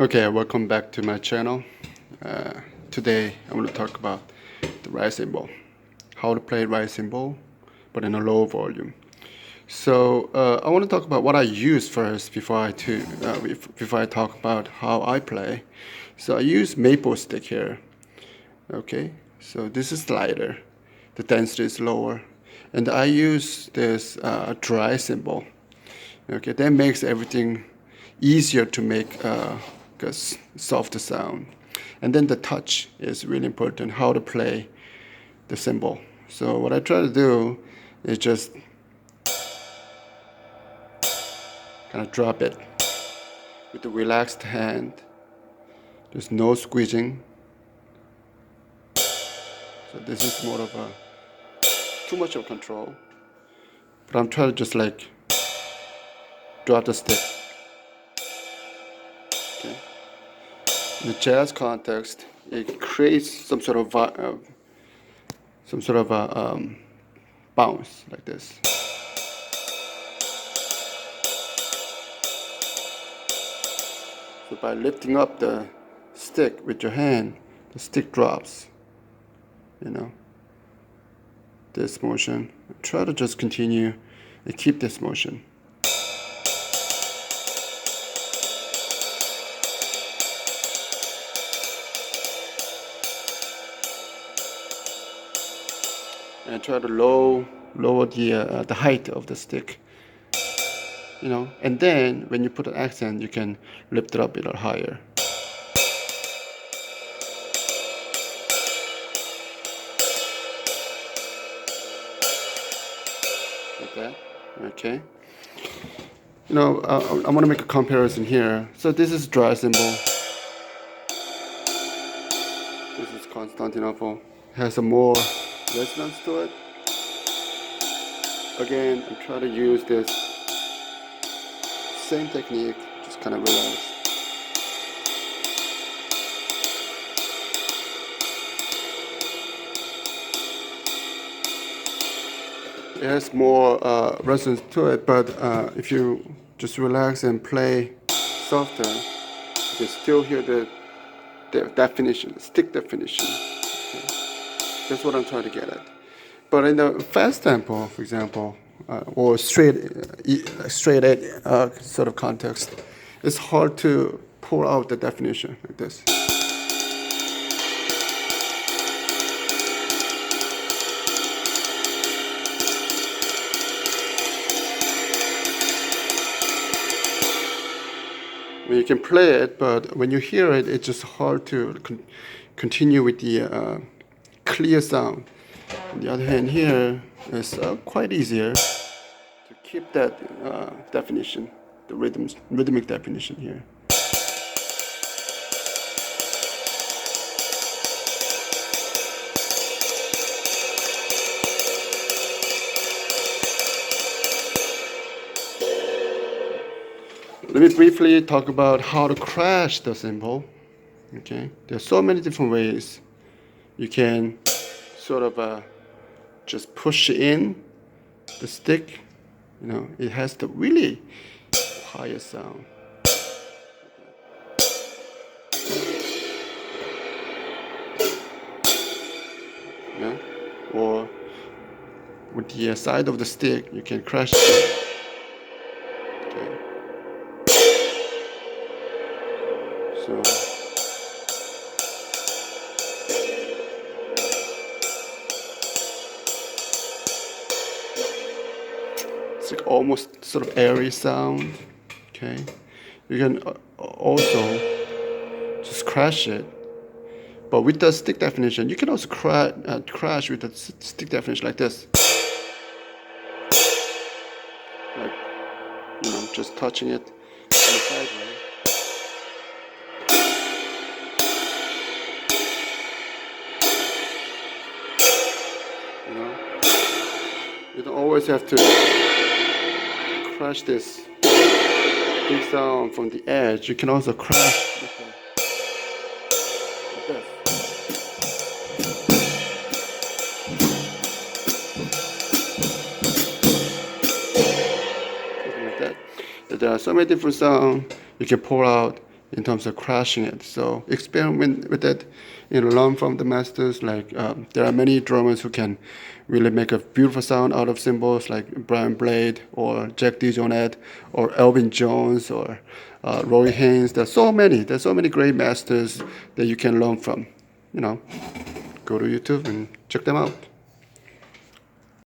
Okay, welcome back to my channel. Today I'm going to talk about the right cymbal, how to play right cymbal, but in a low volume. So I want to talk about what I use first before I talk about how I play. So I use maple stick here. Okay, so this is lighter, the density is lower, and I use this dry cymbal. Okay, that makes everything easier to make a softer sound. And then the touch is really important, how to play the cymbal. So what I try to do is just kind of drop it with a relaxed hand. There's no squeezing. So this is more of a too much of control. But I'm trying to just like drop the stick. Okay. In the jazz context, it creates some sort of bounce like this. So by lifting up the stick with your hand, the stick drops. You know, this motion. Try to just continue and keep this motion. And try to lower the height of the stick. You know, and then when you put an accent, you can lift it up a little higher. Like that. Okay. You know, I want to make a comparison here. So this is dry cymbal. This is Constantinople. Has a more resonance to it. Again, I'm trying to use this same technique, just kind of relax. It has more resonance to it, but if you just relax and play softer, you can still hear the definition, the stick definition. Okay. That's what I'm trying to get at. But in the fast tempo, for example, or straight edge sort of context, it's hard to pull out the definition like this. You can play it, but when you hear it, it's just hard to continue with the clear sound. On the other hand, here it's quite easier to keep that definition, the rhythmic definition here. Let me briefly talk about how to crash the cymbal. Okay, there's so many different ways you can sort of just push in the stick. You know, it has the really higher sound. Yeah, or with the side of the stick, you can crash it. Okay. So. It's like almost sort of airy sound. Okay, you can also just crash it, but with the stick definition, you can also crash with the stick definition like this, like, you know, just touching it on the sideway. You know, you don't always have to crash this big sound from the edge. You can also crash with this. Something like that. There are so many different sounds you can pull out in terms of crashing it. So experiment with it, learn from the masters. Like there are many drummers who can really make a beautiful sound out of cymbals, like Brian Blade or Jack DeJohnette or Elvin Jones or Roy Haynes. There's so many great masters that you can learn from. Go to YouTube and check them out.